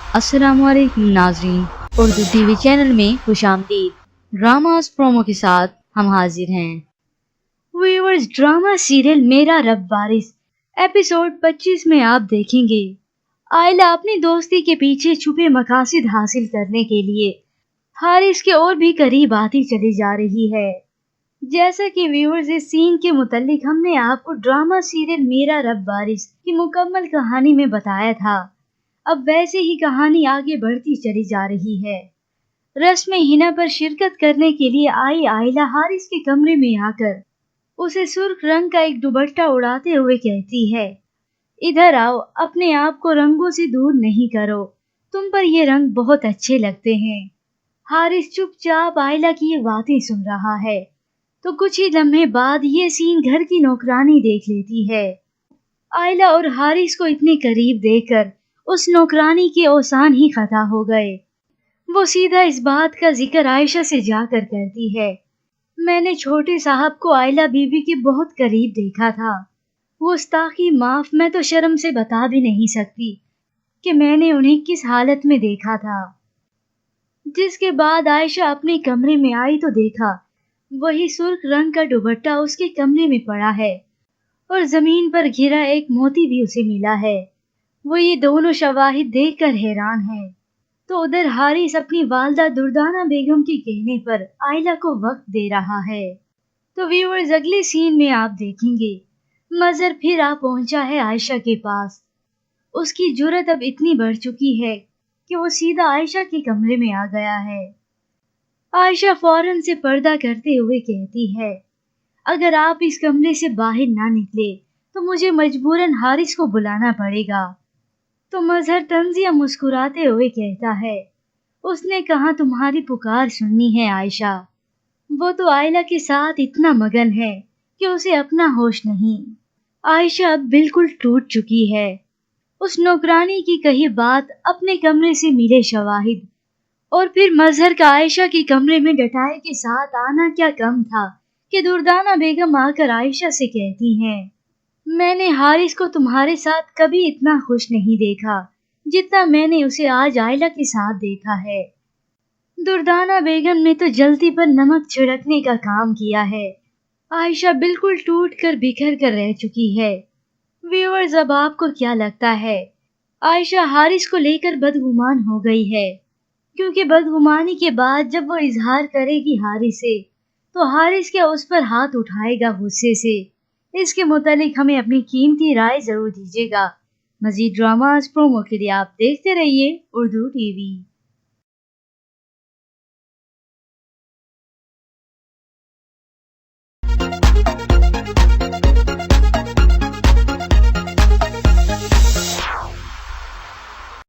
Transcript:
अस्सलाम वालेकुम नाज़रीन, उर्दू टीवी चैनल में खुशामदीद। ड्रामास प्रोमो के साथ हम हाजिर हैं। व्यूअर्स, ड्रामा सीरियल मेरा रब वारिस एपिसोड 25 में आप देखेंगे आयला अपनी दोस्ती के पीछे छुपे मकासद हासिल करने के लिए हारिस के और भी करीब आती चली जा रही है। जैसा कि व्यूअर्स, इस सीन के मुतालिक हमने आपको ड्रामा सीरियल मेरा रब वारिस की मुकम्मल कहानी में बताया था। अब वैसे ही कहानी आगे बढ़ती चली जा रही है। रस्म हिना पर शिरकत करने के लिए आई आयला हारिस के कमरे में आकर उसे सुर्ख रंग का एक दुपट्टा उड़ाते हुए कहती है, इधर आओ, अपने आप को रंगों से दूर नहीं करो, तुम पर ये रंग बहुत अच्छे लगते हैं। हारिस चुपचाप आयला की ये बातें सुन रहा है तो कुछ ही लम्हे बाद ये सीन घर की नौकरानी देख लेती है। आयला और हारिस को इतने करीब देखकर उस नौकरानी के औसान ही खता हो गए। वो सीधा इस बात का जिक्र आयशा से जाकर करती है, मैंने छोटे साहब को आयला बीबी के बहुत करीब देखा था। गुस्ताखी माफ, मैं तो शर्म से बता भी नहीं सकती कि मैंने उन्हें किस हालत में देखा था। जिसके बाद आयशा अपने कमरे में आई तो देखा वही सुर्ख रंग का दुपट्टा उसके कमरे में पड़ा है और जमीन पर गिरा एक मोती भी उसे मिला है। वो ये दोनों शवाहिद देखकर हैरान है। तो उधर हारिस अपनी वालदा दुर्दाना बेगम के कहने पर आयला को वक्त दे रहा है। तो व्यूअर्स, अगले सीन में आप देखेंगे मजहर फिर आ पहुंचा है आयशा के पास। उसकी जुर्रत अब इतनी बढ़ चुकी है कि वो सीधा आयशा के कमरे में आ गया है। आयशा फौरन से पर्दा करते हुए कहती है, अगर आप इस कमरे से बाहर ना निकले तो मुझे मजबूरन हारिस को बुलाना पड़ेगा। तो मजहर तंजिया मुस्कुराते हुए कहता है, उसने कहा तुम्हारी पुकार सुननी है आयशा, वो तो आयला के साथ इतना मगन है कि उसे अपना होश नहीं। आयशा अब बिल्कुल टूट चुकी है। उस नौकरानी की कही बात, अपने कमरे से मिले शवाहिद और फिर मजहर का आयशा के कमरे में डटाए के साथ आना क्या कम था कि दुर्दाना बेगम आकर आयशा से कहती हैं, मैंने हारिस को तुम्हारे साथ कभी इतना खुश नहीं देखा जितना मैंने उसे आज आयला के साथ देखा है। दुर्दाना बेगम ने तो जल्दी पर नमक छिड़कने का काम किया है। आयशा बिल्कुल टूट कर बिखर कर रह चुकी है। व्यूअर्स, अब आपको क्या लगता है? आयशा हारिस को लेकर बदगुमान हो गई है, क्योंकि बदगुमानी के बाद जब वो इजहार करेगी हारिस से तो हारिस क्या उस पर हाथ उठाएगा गुस्से से? इसके मुतालिक हमें अपनी कीमती राय जरूर दीजिएगा। मजीद ड्रामास प्रोमो के लिए आप देखते रहिए उर्दू टीवी।